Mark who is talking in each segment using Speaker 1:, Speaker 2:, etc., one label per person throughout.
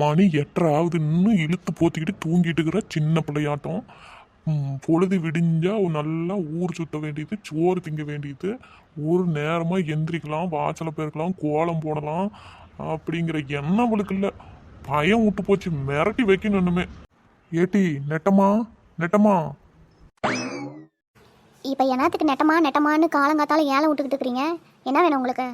Speaker 1: மணி 8:30 ஆகுது, இன்னும் இழுத்து போத்திக்கிட்டு தூங்கிட்டு இருக்கிற சின்ன பிள்ளையாட்டம். பொழுது விடிஞ்சா நல்லா ஊர் சுத்த வேண்டியது, சோறு திங்க வேண்டியது, ஒரு நேரமாக எந்திரிக்கலாம், வாசலை பெருக்கலாம், கோலம் போடலாம் அப்படிங்கிற எண்ணம் அவளுக்கு இல்லை. பயம் விட்டு போச்சு, மிரட்டி வைக்கணுமே. ஏட்டி நெட்டமா நெட்டமா.
Speaker 2: இப்போ என்னத்துக்கு நெட்டமா நெட்டமான்னு காலங்காத்தால ஏழை விட்டுக்கிட்டு இருக்கிறீங்க? என்ன வேணும் உங்களுக்கு?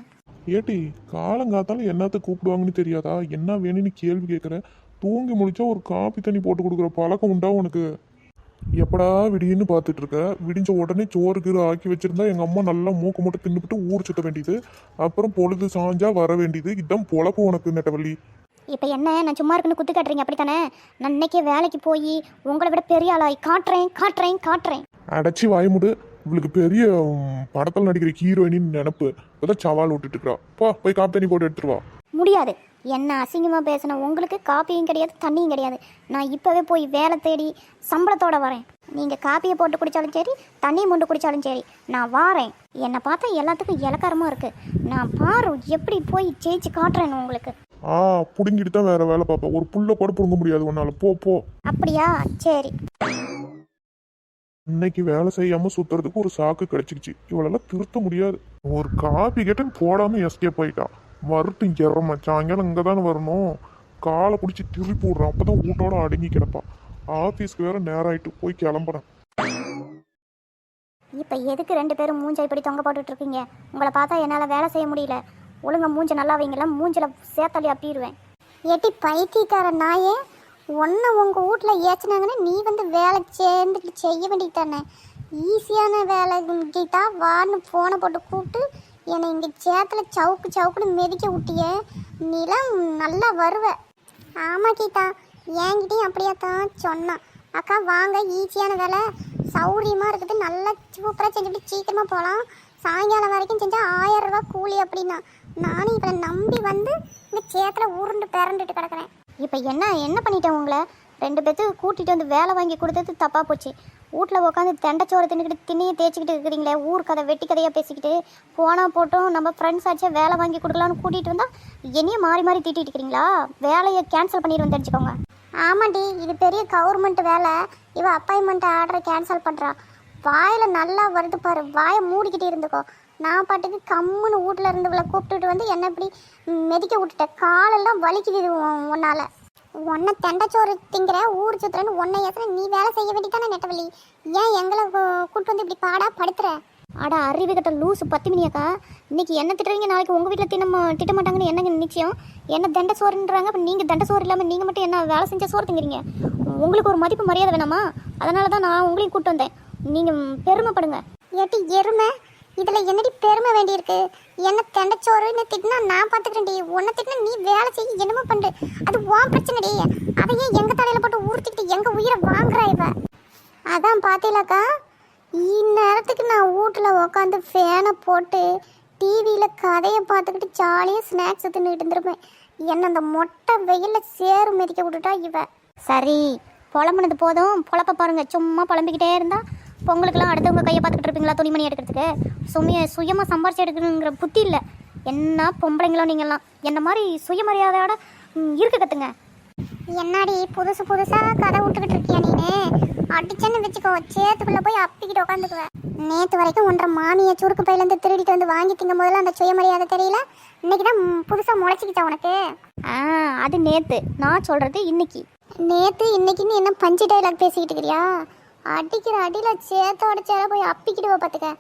Speaker 1: ஏட்டி காலங்காத்தால என்னத்த கூப்பிடுவாங்கன்னு தெரியாதா? என்ன வேணும்னு கேள்வி கேட்குற? தூங்கி முடிச்சா ஒரு காப்பி தண்ணி போட்டு கொடுக்குற பழக்கம் உண்டா உனக்கு? எப்படா விடியுன்னு பார்த்துட்டு இருக்க? விடிஞ்ச உடனே சோறு கீரை ஆக்கி வச்சிருந்தா எங்கள் அம்மா நல்லா மூக்க மூட்டை தின்னுபிட்டு ஊர் சுத்த வேண்டியது, அப்புறம் பொழுது சாஞ்சா வர வேண்டியது. இதுதான் பொழப்பு உனக்கு நெட்டவள்ளி.
Speaker 2: இப்போ என்ன நான் சும்மா இருக்குன்னு குத்து காட்டுறீங்க அப்படித்தானே? நான் இன்னைக்கே வேலைக்கு போய் உங்களை விட பெரிய ஆளாய் காட்டுறேன் காட்டுறேன் காட்டுறேன்.
Speaker 1: அடைச்சி வாய்முடு. இவளுக்கு பெரிய படத்தில் நடிக்கிற ஹீரோயினின்னு நினப்பு. இப்போதான் சவால் விட்டுட்டு இருக்கிறா. போய் காப்பி தண்ணி போட்டு எடுத்துட்டு வா.
Speaker 2: முடியாது. என்ன அசிங்கமாக பேசின உங்களுக்கு காப்பியும் கிடையாது தண்ணியும் கிடையாது. நான் இப்போவே போய் வேலை தேடி சம்பளத்தோடு வரேன். நீங்கள் காப்பியை போட்டு குடித்தாலும் சரி, தண்ணியை மொண்டு குடித்தாலும் சரி, நான் வாரேன். என்னை பார்த்தா எல்லாத்துக்கும் இலக்காரமாக இருக்குது. நான் பாரு எப்படி போய் ஜெயிச்சு காட்டுறேன்னு உங்களுக்கு.
Speaker 1: புடுங்கிட்டு தான் வேற வேலை பார்ப்பேன். ஒரு புல்ல கூட புடுங்க முடியாது உன்னால. போ.
Speaker 2: அப்படியா? சரி.
Speaker 1: இன்னைக்கு வேலை செய்யாம சுத்துறதுக்கு ஒரு சாக்கு கிடைச்சிக்கிச்சு. இவளெல்லாம் திருத்த முடியாது. ஒரு காப்பி கேட்டன் போடாம எஸ்கேப் போயிட்டா. வரட்டும் இறமா, சாயங்காலம் இங்கே தானே வரணும். காலை பிடிச்சி திருப்பி விட்றான். அப்பதான் வீட்டோட அடங்கி கிடப்பா. ஆஃபீஸ்க்கு வேற நேரம் ஆயிட்டு, போய் கிளம்புறேன்.
Speaker 2: இப்போ எதுக்கு 2 பேரும் மூஞ்சை இப்படி தொங்க போட்டுட்டு இருக்கீங்க? உங்களை பார்த்தா என்னால் வேலை செய்ய முடியல. ஒழுங்கா மூஞ்ச நல்லா வைங்களா, மூஞ்சில் சேத்தலி அப்பிடுவேன். ஏட்டி பைத்தியக்கார நாயே, ஒன்று உங்கள் வீட்டில் ஏற்றினாங்கன்னா நீ வந்து வேலை சேர்ந்துக்கிட்டு செய்ய வேண்டியது தானே? ஈஸியான வேலை கீதா வான்னு ஃபோனை போட்டு கூப்பிட்டு என்னை இங்கே சேத்தில் சவுக்குன்னு மிதிக்க விட்டிய. நீலாம் நல்லா வருவ. ஆமாம் கீதா, என்கிட்டையும் அப்படியே தான் சொன்னான். அக்கா வாங்க, ஈஸியான வேலை, சௌரியமாக இருக்குது, நல்லா சூப்பராக செஞ்சுட்டு சீக்கிரமாக போகலாம், சாயங்காலம் வரைக்கும் செஞ்சால் 1000 ரூபா கூலி அப்படின்னா. நானும் இவளை நம்பி வந்து இந்த சேத்தில் உருண்டு பிறண்டுட்டு கிடக்கிறேன். இப்போ என்ன பண்ணிட்டேன்? உங்களை 2 பேர்த்துக்கு கூட்டிகிட்டு வந்து வேலை வாங்கி கொடுத்தது தப்பாக போச்சு. வீட்டில் உட்காந்து தெண்டைச்சோரை தின்னுக்கிட்டு திண்ணையை தேய்ச்சிக்கிட்டு இருக்கிறீங்களே, ஊர் கதை வெட்டி கதையாக பேசிக்கிட்டு. போனால் போட்டோம், நம்ம ஃப்ரெண்ட்ஸ் ஆச்சே வேலை வாங்கி கொடுக்கலான்னு கூட்டிகிட்டு வந்தால் என்னையும் மாறி மாறி திட்டிகிட்டு இருக்கிறீங்களா? வேலையை கேன்சல் பண்ணிடுவேன் தெரிஞ்சுக்கோங்க. ஆமாண்டி, இது பெரிய கவர்மெண்ட் வேலை. இவ அப்பாயின்மெண்ட் ஆர்டரை கேன்சல் பண்ணுறா. வாயில் நல்லா வருது பாரு, வாயை மூடிக்கிட்டு இருந்துக்கோ. நான் பாட்டுக்கு கம்முன்னு வீட்டில் இருந்தவளை கூப்பிட்டுட்டு வந்து என்னை இப்படி மெதிக்க விட்டுட்டேன். காலெல்லாம் வலிக்குது உன்னால். உன்னை தெண்டைச்சோறு திங்கிற ஊர் சுத்துறன்னு உன்னை ஏசுற, நீ வேலை செய்ய வேண்டியதானே நெட்டவள்ளி? ஏன் எங்களை கூப்பிட்டு வந்து இப்படி பாடா படுத்துற? அட அறிவு கட்ட லூசு 10 மணியாக்கா. இன்னைக்கு என்ன திட்டுறீங்க, நாளைக்கு உங்கள் வீட்டில் திட்ட மாட்டாங்கன்னு என்னங்க நிச்சயம்? என்ன தண்டை சோறுன்றாங்க. அப்போ நீங்கள் தண்டை சோறு இல்லாமல் நீங்கள் மட்டும் என்ன வேலை செஞ்ச சோறு திங்கிறீங்க? உங்களுக்கு ஒரு மதிப்பு மரியாதை வேணாமா? அதனால தான் நான் உங்களையும் கூப்பிட்டு வந்தேன். நீங்கள் பெருமைப்படுங்க. ஏட்டி எருமை, இதில் என்னடி பெருமை வேண்டியிருக்கு? என்ன தெண்டைச்சோறுன்னு திட்டினா நான் பார்த்துக்கிறேன்டி. உன்னை திட்டினா நீ வேலை செய்ய என்னமோ பண்ணு, அது உன் பிரச்சனைடி. அதையே எங்கள் தலையில் போட்டு உறுத்திக்கிட்டு எங்கள் உயிரை வாங்குறா இவ. அதான் பார்த்தீங்களாக்கா, இந்நேரத்துக்கு நான் வீட்டில் உட்காந்து ஃபேனை போட்டு டிவியில் கதையை பார்த்துக்கிட்டு ஜாலியாக ஸ்நாக்ஸ் தின்னுக்கிட்டு இருந்திருப்பேன். என்ன அந்த மொட்டை வெயிலில் சேறு மிதிக்க விட்டுட்டா இவ. சரி, புலம்புனது போதும், புலப்ப பாருங்க. சும்மா புலம்பிக்கிட்டே இருந்தா பொங்கலுக்கெல்லாம் அடுத்தவங்க கையை பார்த்துக்கிட்டு இருப்பீங்களா துணிமணி எடுக்கிறதுக்கு? சுயமாக சம்பாரிச்சு எடுக்கணுங்கிற புத்தி இல்லை. என்ன பொம்பளைங்களோ நீங்கள்லாம்? என்ன மாதிரி சுயமரியாதையோட இருக்க கற்றுங்க. என்னாடி புதுசாக கதை விட்டுக்கிட்டு இருக்கியா நீனு? அடிச்சேன்னு வச்சுக்கோ, சேத்துக்குள்ளே போய் அப்பிக்கிட்டு உட்காந்துக்குவேன். நேற்று வரைக்கும் 1.5 மாமியை சுருக்கு பையிலேருந்து திருடிட்டு வந்து வாங்கி திங்கும் போதெல்லாம் அந்த சுயமரியாதை தெரியல. இன்னைக்கு தான் புதுசாக முளைச்சிக்கிச்சா உனக்கு? அது நேற்று, நான் சொல்கிறது இன்னைக்கு. நேற்று இன்னைக்குன்னு என்ன பஞ்சு டைலாக் பேசிக்கிட்டு இருக்கிறியா? அடிக்கிற அடியில் சேத்தோட சேர போய் அப்பிக்கிடுவா பார்த்துக்க.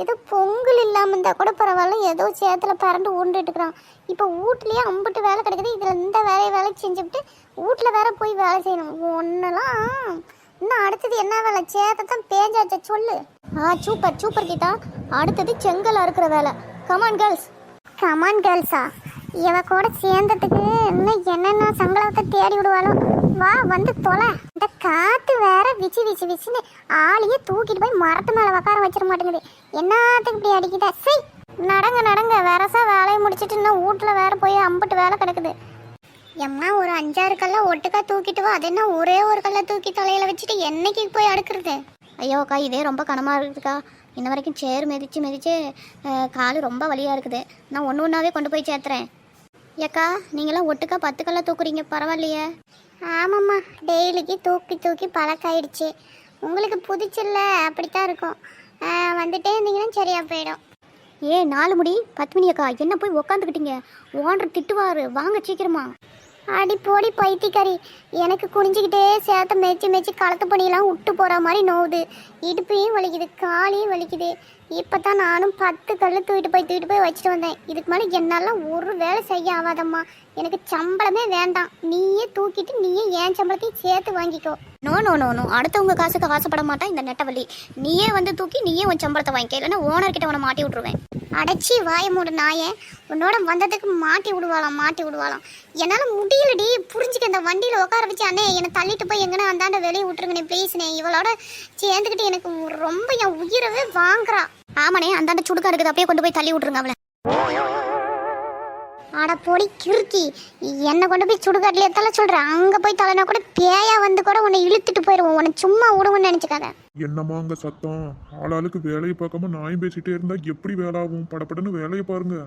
Speaker 2: ஏதோ பொங்கல் இல்லாமல் இருந்தால் கூட பரவாயில்ல, ஏதோ சேத்தில் பரண்டு உண்டுட்டுக்கிறான். இப்போ வீட்லேயே அம்பிட்டு வேலை கிடைக்குது, இதில் இந்த வேலை செஞ்சுவிட்டு வீட்டில் வேற போய் வேலை செய்யணும். ஒன்றெல்லாம் இன்னும் அடுத்தது என்ன வேலை? சேத்தை தான் பேஞ்சாச்ச சொல்லு. சூப்பர் கீதா. அடுத்தது செங்கல் அறுக்கிற வேலை. கமான் கேர்ள்ஸா? இவ கூட சேர்ந்ததுக்கு இன்னும் என்னென்ன சங்கலத்தை தேடி விடுவாலும். வா வந்து தொலை. இந்த காற்று வேற விச்சுன்னு ஆளையே தூக்கிட்டு போய் மரத்து மேலே உட்கார வச்சிட மாட்டேங்குது. என்னத்துக்கு இப்படி அடிக்குதா? சரி நடங்க, வேறசா வேலையை முடிச்சுட்டு இன்னும் வீட்டில் வேற போய் அம்பிட்டு வேலை கிடக்குது. எம்மா ஒரு 5-6 கல்லை ஒட்டுக்கா தூக்கிட்டு வா. அது என்ன ஒரே ஒரு கல்லை தூக்கி தலையில வச்சுட்டு என்னைக்கு போய் அடுக்கிறது? ஐயோக்கா, இதே ரொம்ப கனமாக இருக்குதுக்கா. இன்ன வரைக்கும் சேர் மிதிச்சு கால் ரொம்ப வலியாக இருக்குது. நான் ஒன்று ஒன்றாவே கொண்டு போய் சேர்த்துறேன். ஏக்கா நீங்களாம் ஒட்டுக்கா 10 கல்ல தூக்குறீங்க பரவாயில்லையே. ஆமாம்மா, டெய்லிக்கு தூக்கி தூக்கி பழக்காயிடுச்சு. உங்களுக்கு புதுச்சில்ல, அப்படித்தான் இருக்கும். வந்துட்டே இருந்தீங்கன்னா சரியா போயிடும். 4 முடி 10 மணி அக்கா, என்ன போய் உக்காந்துக்கிட்டீங்க? ஓனர் திட்டுவாரு, வாங்க சீக்கிரமா. அடி போடி பைத்தியக்காரி, எனக்கு குனிஞ்சிக்கிட்டே சேர்த்த மெச்சு களத்து பணியெல்லாம் விட்டு போகிற மாதிரி நோவுது. இடுப்பையும் வலிக்குது, காலையும் வலிக்குது. இப்போ தான் நானும் 10 கல் தூக்கிட்டு போய் வச்சுட்டு வந்தேன். இதுக்கு மேலே என்னால் ஒரு வேலை செய்ய ஆகாதம்மா. எனக்கு சம்பளமே வேண்டாம். நீயே தூக்கிட்டு நீயே என் சம்பளத்தையும் சேர்த்து வாங்கிக்கோ. நோ நோ நோ நோ, அடுத்தவங்க காசுக்கு ஆசைப்பட மாட்டான் இந்த நெட்டவள்ளி. நீயே வந்து தூக்கி நீயே உன் சம்பளத்தை வாங்கிக்க, இல்லைன்னா ஓனர்கிட்ட உன்னை மாட்டி விட்ருவேன். அடைச்சி வாய மூடு நாயே, உன்னோட வந்ததுக்கு மாட்டி விடுவாளாம். என்னால் முடியலடி, புரிஞ்சுக்க. இந்த வண்டியில் உட்கார வச்சு அண்ணே என்னை தள்ளிட்டு போய் எங்கன்னா அந்தாண்ட வெளியே விட்டுருங்கண்ணே ப்ளீஸ்ண்ணே. இவளோட சேர்ந்துக்கிட்டு எனக்கு ரொம்ப என் உயிரவே வாங்குறா. ஆமாண்ணே, அந்தாண்ட சுடுக்கா இருக்குது, அப்படியே கொண்டு போய் தள்ளி விட்ருங்க அவளை. அட போடி கிறுக்கி, என்னை கொண்டு போய் சுடுகாட்டிலே தலை சொல்கிறேன். அங்கே போய் தலைனா கூட பேயா வந்து கூட உன்னை இழுத்துட்டு போயிடுவோம். உன்னை சும்மா விடுவோன்னு நினச்சிக்காத.
Speaker 1: என்னம்மா அங்க சத்தம்? ஆளாளுக்கு வேலையை பார்க்காம நாயும் பேசிட்டே இருந்தா எப்படி வேலை ஆகும்? படப்படன்னு வேலையை பாருங்க.